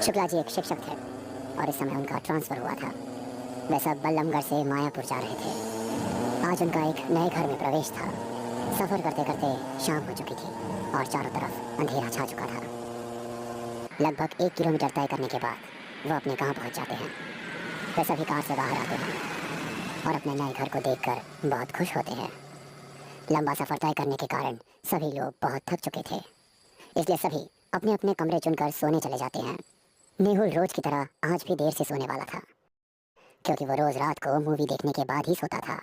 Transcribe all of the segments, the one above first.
शुक्ला जी एक शिक्षक थे और इस समय उनका ट्रांसफर हुआ था। वे सब बल्लमगढ़ से मायापुर जा रहे थे। आज उनका एक नए घर में प्रवेश था। सफर करते करते शाम हो चुकी थी और चारों तरफ अंधेरा छा चुका था। लगभग 1 किलोमीटर तय करने के बाद वो अपने गांव पहुंच जाते हैं। वे सभी कार से बाहर आते हैं और अपने नए घर को देखकर बहुत खुश होते हैं। लंबा सफर तय करने के कारण सभी लोग बहुत थक चुके थे, इसलिए सभी अपने अपने कमरे चुनकर सोने चले जाते हैं। नेहुल रोज की तरह आज भी देर से सोने वाला था, क्योंकि वो रोज रात को मूवी देखने के बाद ही सोता था।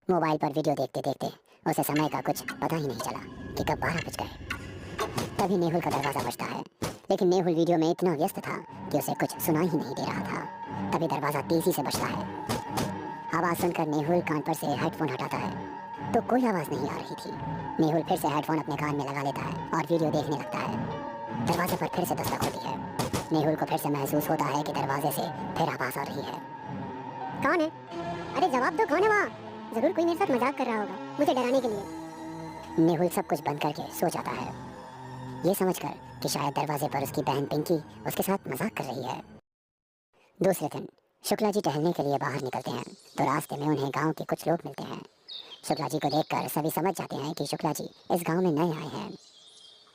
मोबाइल पर वीडियो देखते देखते उसे समय का कुछ पता ही नहीं चला कि कब 12 बज गए। तभी नेहुल का दरवाजा बजता है, लेकिन नेहुल वीडियो में इतना व्यस्त था कि उसे कुछ सुनाई ही नहीं दे रहा था। तभी दरवाजा तेजी से बजता है। आवाज सुनकर नेहुल कान पर से हेडफोन हटाता है तो कोई आवाज नहीं आ रही थी। नेहुल फिर से हेडफोन अपने कान में लगा लेता है और वीडियो देखने लगता है। दरवाजे पर फिर से दस्तक होती है। नेहुल को फिर से महसूस होता है कि दरवाजे से फिर आवाज आ रही है। कौन है? अरे जवाब दो, कौन है वहाँ? जरूर कोई मेरे साथ मजाक कर रहा होगा, मुझे डराने के लिए। नेहुल सब कुछ बंद करके सो जाता है, ये समझकर कि शायद दरवाजे पर उसकी बहन पिंकी उसके साथ मजाक कर रही है। दूसरे दिन शुक्ला जी टहलने के लिए बाहर निकलते हैं तो रास्ते में उन्हें गांव के कुछ लोग मिलते हैं। शुक्ला जी को देखकर सभी समझ जाते हैं कि शुक्ला जी इस गांव में नए आए हैं।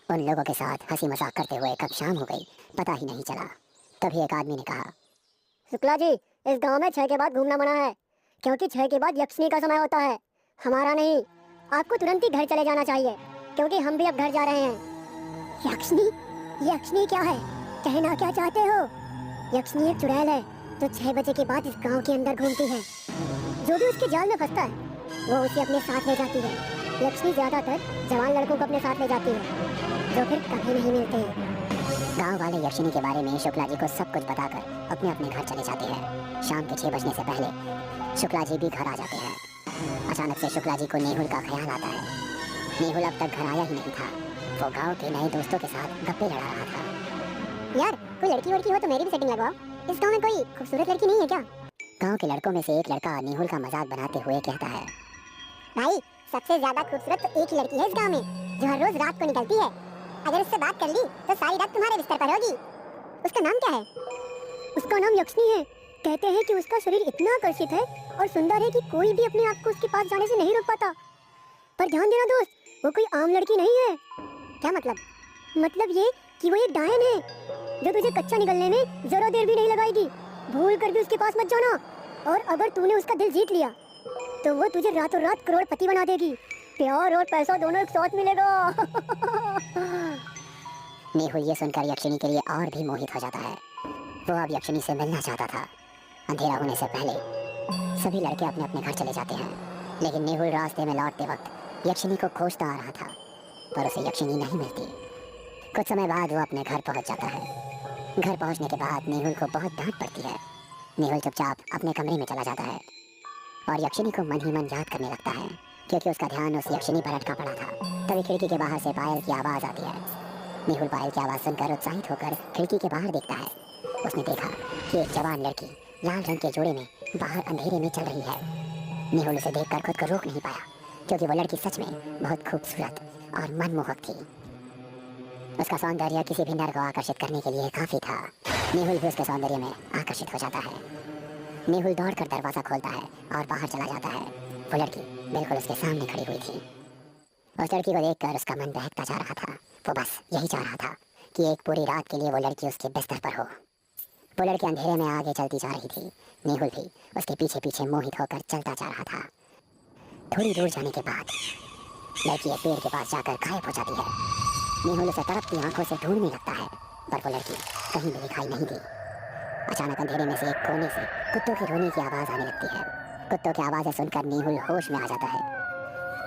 उन लोगों के साथ हंसी मजाक करते हुए कब शाम हो गई पता ही नहीं चला। तभी एक आदमी ने कहा, शुक्ला जी, इस गांव में 6 के बाद घूमना मना है, क्योंकि 6 के बाद यक्षिणी का समय होता है, हमारा नहीं। आपको तुरंत ही घर चले जाना चाहिए, क्योंकि हम भी अब घर जा रहे हैं। यक्षिणी? यक्षिणी क्या है? कहना क्या चाहते हो? यक्षिणी एक चुड़ैल है जो 6 बजे के बाद इस गांव के अंदर घूमती है। जो भी उसके जाल में फंसता है वो उसे अपने साथ ले जाती है। यक्षिणी ज्यादातर जवान लड़कों को अपने साथ ले जाती है, जो फिर कभी नहीं मिलते हैं। गांव वाले यक्षिणी के बारे में शुक्ला जी को सब कुछ बताकर अपने अपने घर चले जाते हैं। शाम के 6 बजने से पहले शुक्ला जी भी घर आ जाते हैं। अचानक से शुक्ला जी को नेहुल का ख्याल आता है। नेहुल अब तक घर आया ही नहीं था। वो गांव के नए दोस्तों के साथ गप्पे लड़ा रहा था। यार, कोई लड़की वड़की हो तो मेरी भी सेटिंग लगवाओ। इस गांव में कोई खूबसूरत लड़की नहीं है क्या? गांव के लड़कों में से एक लड़का नेहुल का मजाक बनाते हुए कहता है, भाई, सबसे ज्यादा खूबसूरत तो एक ही लड़की है इस गांव में, जो हर रोज रात को निकलती है। अगर उससे बात कर ली तो सारी रात तुम्हारे बिस्तर पर होगी। उसका नाम क्या है? उसका नाम यक्षिणी है। कहते हैं कि उसका शरीर इतना आकर्षित है और सुंदर है कि कोई भी अपने आप को उसके पास जाने से नहीं रोक पाता। पर ध्यान देना दोस्त, वो कोई आम लड़की नहीं है। क्या मतलब? मतलब ये कि वो एक डायन है, जो तुझे कच्चा निकलने में जरा देर भी नहीं लगाएगी। भूल कर भी उसके पास मत जाना, और अगर तूने उसका दिल जीत लिया तो वो तुझे रातों रात करोड़पति बना देगी। प्यार और पैसा दोनों एक साथ मिलेगा। नेहुल ये सुनकर यक्षिणी के लिए और भी मोहित हो जाता है। वो अब यक्षिणी से मिलना चाहता था। अंधेरा होने से पहले सभी लड़के अपने अपने घर चले जाते हैं, लेकिन नेहुल रास्ते में लौटते वक्त यक्षिणी को खोजता आ रहा था, पर उसे यक्षिणी नहीं मिलती। कुछ समय बाद वो अपने घर पहुंच जाता है। घर पहुंचने के बाद नेहुल को बहुत डांट पड़ती है। नेहुल चुपचाप अपने कमरे में चला जाता है और यक्षिणी को मन ही मन याद करने लगता है, क्योंकि उसका ध्यान उस यक्षिणी पर अटका पड़ा था। तभी खिड़की के बाहर से पायल की आवाज़ आती है। नेहुल पायल की आवाज़ सुनकर उत्साहित होकर खिड़की के बाहर देखता है। उसने देखा कि एक जवान लड़की लाल रंग के जोड़े में बाहर अंधेरे में चल रही है। नेहुल उसे देखकर खुद को रोक नहीं पाया, क्योंकि वो लड़की सच में बहुत खूबसूरत और मनमोहक थी। उसका सौंदर्य किसी भी नर को आकर्षित करने के लिए काफ़ी था। नेहुल भी उसके सौंदर्य में आकर्षित हो जाता है। नेहुल दौड़कर दरवाज़ा खोलता है और बाहर चला जाता है। वो लड़की बिल्कुल उसके सामने खड़ी हुई थी। उस लड़की को देखकर उसका मन बहकता जा रहा था। वो बस यही चाह रहा था कि एक पूरी रात के लिए वो लड़की उसके बिस्तर पर हो। वो लड़की अंधेरे में आगे चलती जा रही थी। नेहुल भी उसके पीछे पीछे मोहित होकर चलता जा रहा था। थोड़ी दूर जाने के बाद लड़की एक पेड़ के पास जाकर गायब हो जाती है। नेहुल उसे तड़पती आंखों से ढूंढने लगता है, पर वो लड़की कहीं भी दिखाई नहीं दी। अचानक अंधेरे में से एक कोने से कुत्तों के रोने की आवाज़ आने लगती है। कुत्तों की आवाज़ें सुनकर नेहुल होश में आ जाता है,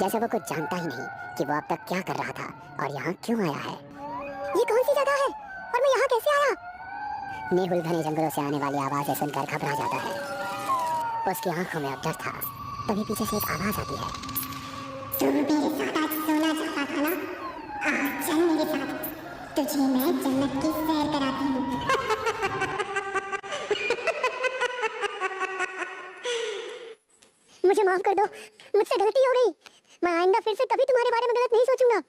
जैसे वो कुछ जानता ही नहीं कि वो अब तक क्या कर रहा था और यहाँ क्यों आया है। ये कौन सी जगह है और मैं यहाँ कैसे आया? नेहुल घने जंगलों से आने वाली आवाज़ें सुनकर घबरा जाता है। उसकी आंखों में अब डर था। तभी पीछे से एक आवाज़ आती है, तू मेरे साथ आज सोना चाहता था ना? आज चल मेरे साथ, तुझे मैं जन्नत की सैर कराती हूँ। मुझे माफ कर दो, मुझसे गलती हो गई। मैं आइंदा फिर से कभी तुम्हारे बारे में गलत नहीं सोचूंगा।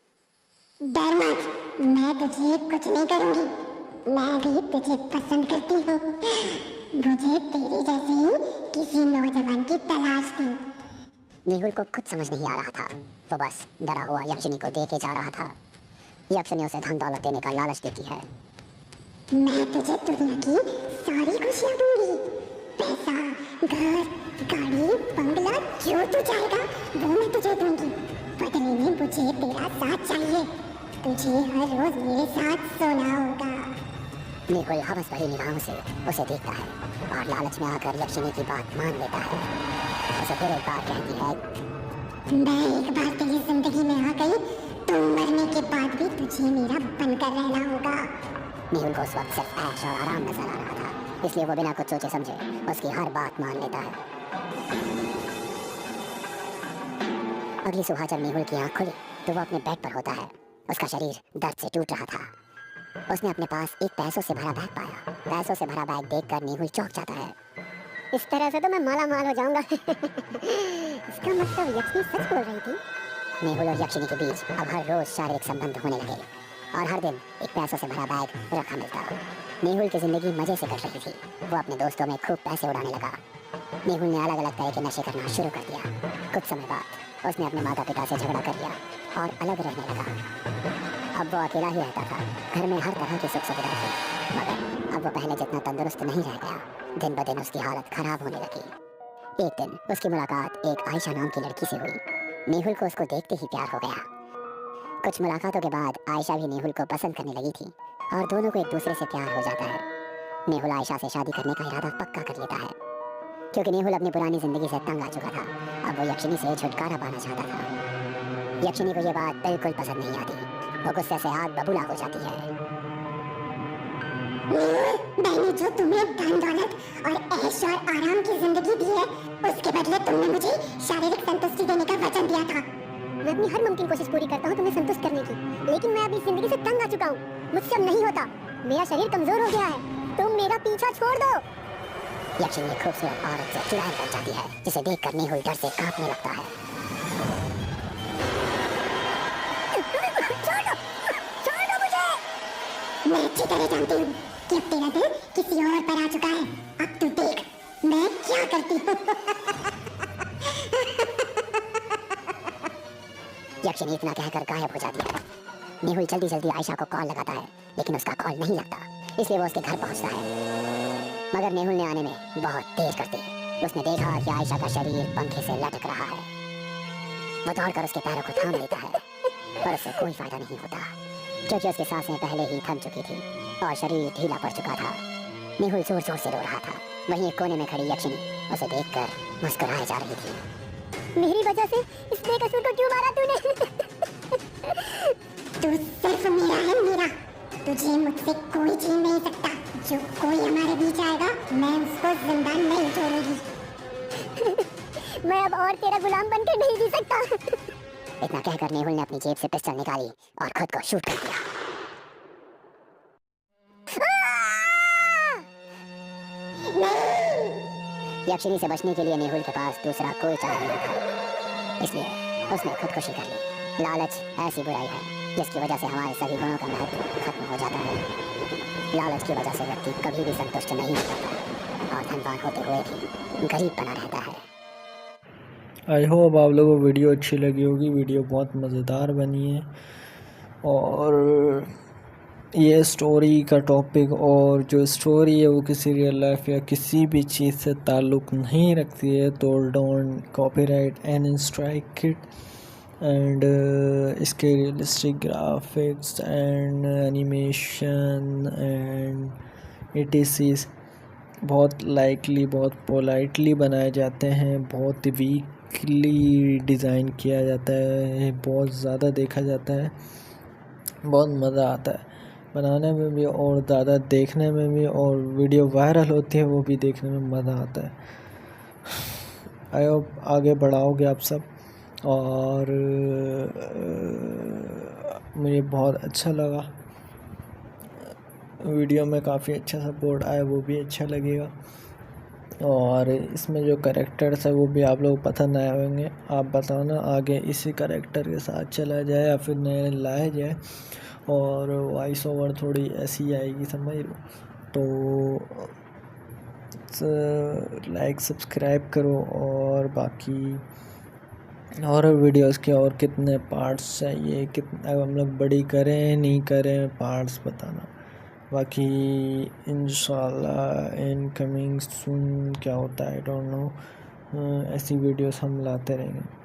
डर मत, मैं तुझे कुछ नहीं करूंगी। मैं भी तुझे पसंद करती हूँ। मुझे तेरी जैसे ही किसी नौजवान की तलाश थी। नेहुल को कुछ समझ नहीं आ रहा था। वो बस डरा हुआ यक्षिनी को देखे जा रहा था। यक्षिनी उसे धन दौलत देने का लालच देती है। मैं तुझे दुनिया की सारी खुशियाँ दूंगी। पैसा, घर, गाड़ी, बंगला, जो तू चाहेगा वो मैं तुझे दूंगी। बदले में मुझे तेरा साथ चाहिए। तुझे हर रोज मेरे साथ सोना होगा। नेहुल हवस भरी निगाहों से उसे देखता है और लालच में आकर यक्षिनी की बात मान लेता है। उसे फिर एक बार कहती है, मैं एक बार तेरी जिंदगी में आ गई तो मरने के बाद भी तुझे मेरा बनकर रहना होगा। नेहुल को उस वक्त सिर्फ ऐश और आराम नजर आ रहा था, इसलिए वो बिना कुछ सोचे समझे उसकी हर बात मान लेता है। अगली सुबह जब नेहुल की आंख खुली तो वो अपने बेड पर होता है। उसका शरीर दर्द से टूट रहा था। उसने अपने पास एक पैसों से भरा बैग पाया। पैसों से भरा बैग देखकर नेहुल चौंक जाता है। इस तरह से तो मैं माला माल हो जाऊंगा। इसका मतलब यक्षिनी सच बोल रही थी। नेहुल और यक्षिनी के बीच अब हर रोज शारीरिक संबंध होने लगे और हर दिन एक पैसों से भरा बैग रखा मिलता। नेहुल की जिंदगी मजे से कट रही थी। वो अपने दोस्तों में खूब पैसे उड़ाने लगा। नेहुल ने अलग अलग तरह के नशे करना शुरू कर दिया। कुछ समय बाद उसने अपने माता पिता से झगड़ा कर लिया और अलग रहने लगा। अब वो अकेला ही रहता था। घर में हर तरह की सुख सुविधा थी, मगर अब वो पहले जितना तंदुरुस्त नहीं रह गया। दिन ब दिन उसकी हालत खराब होने लगी। एक दिन उसकी मुलाकात एक आयशा नाम की लड़की से हुई। नेहुल को उसको देखते ही प्यार हो गया। कुछ मुलाकातों के बाद आयशा भी नेहुल को पसंद करने लगी थी और दोनों को एक दूसरे से प्यार हो जाता है। नेहुल आयशा से शादी करने का इरादा पक्का कर लेता है, क्योंकि नेहुल अपनी पुरानी जिंदगी से तंग आ चुका था। अब वो यक्षिनी से छुटकारा पाना चाहता था। यक्षिनी को ये बात बिल्कुल पसंद नहीं आती। वो गुस्से से आग बबूला हो जाती है। मैंने जो तुम्हें धन दौलत और ऐश और आराम की जिंदगी दी है, उसके बदले तुमने मुझे शारीरिक संतुष्टि देने का वचन दिया था। मैं अपनी हर मुमकिन कोशिश पूरी करता हूँ तुम्हें संतुष्ट करने की, लेकिन मैं अभी जिंदगी से तंग आ चुका हूँ। मुझसे अब नहीं होता। मेरा शरीर कमजोर हो गया है। तुम मेरा पीछा छोड़ दो। यक्षिनी एक खूबसूरत औरत से चुड़ैल बन जाती है, जिसे देखकर नेहुल डर से कांपने लगता है। छोड़ दो मुझे। मैं अच्छी तरह जानती हूँ कि अब तेरा दिल किसी और पर आ चुका है। अब तू देख मैं क्या करती हूँ। यक्षिनी इतना कहकर गायब हो जाती है। नेहुल जल्दी जल्दी आयशा को कॉल लगाता है, लेकिन उसका कॉल नहीं लगता, इसलिए वो उसके घर पहुंचता है। मगर नेहुल ने आने में बहुत देर कर दी। उसने देखा कि आयशा का शरीर पंखे से लटक रहा है। वो दौड़कर उसके पैरों को थाम लेता है, पर उससे कोई फायदा नहीं होता, क्योंकि उसकी सांसें पहले ही थम चुकी थी और शरीर ढीला पड़ चुका था। नेहुल जोर जोर से रो रहा था। वहीं एक कोने में खड़ी यक्षिनी उसे देखकर मुस्कुराए जा रही थी। मेरी वजह से इस बेकसूर को क्यों मारा तूने? तू सिर्फ मेरा है, मेरा। तुझे मुझसे कोई छीन नहीं सकता। जो कोई हमारे बीच आएगा मैं उसको जिंदा नहीं छोड़ूंगी। मैं अब और तेरा गुलाम बनकर नहीं जी सकता। इतना कहकर नेहुल ने अपनी जेब से पिस्टल निकाली और खुद को शूट कर दिया। यक्षिनी से बचने के लिए नेहुल के पास दूसरा कोई चारा नहीं था, इसलिए उसने खुदकुशी कर ली। लालच ऐसी बुराई है जिसकी वजह से हमारे सभी गुणों का महत्व खत्म हो जाता है। लालच की वजह से व्यक्ति कभी भी संतुष्ट नहीं हो पाता और धनवान होते हुए भी गरीब बना रहता है। आई होप आप लोगों को वीडियो अच्छी लगी होगी। वीडियो बहुत मज़ेदार बनी है और ये स्टोरी का टॉपिक और जो स्टोरी है वो किसी रियल लाइफ या किसी भी चीज़ से ताल्लुक़ नहीं रखती है, तो don't copyright and strike it. And इसके realistic graphics and animation and ETCs बहुत लाइकली बहुत पोलाइटली बनाए जाते हैं, बहुत वीकली डिज़ाइन किया जाता है, बहुत ज़्यादा देखा जाता है, बहुत मज़ा आता है बनाने में भी और ज़्यादा देखने में भी, और वीडियो वायरल होती है वो भी देखने में मज़ा आता है। आई होप आगे बढ़ाओगे आप सब, और मुझे बहुत अच्छा लगा। वीडियो में काफ़ी अच्छा सपोर्ट आया, वो भी अच्छा लगेगा। और इसमें जो कैरेक्टर्स है वो भी आप लोग पसंद आए होंगे। आप बताओ ना आगे इसी कैरेक्टर के साथ चला जाए या फिर नए लाया जाए। और वॉइस ओवर थोड़ी ऐसी आएगी, समझ लो। तो लाइक सब्सक्राइब करो, और बाकी और वीडियोस के और कितने पार्ट्स चाहिए, कितना हम लोग बड़ी करें नहीं करें, पार्ट्स बताना। बाकी इंशाल्लाह इन कमिंग सून क्या होता है, आई डोंट नो, ऐसी वीडियोस हम लाते रहेंगे।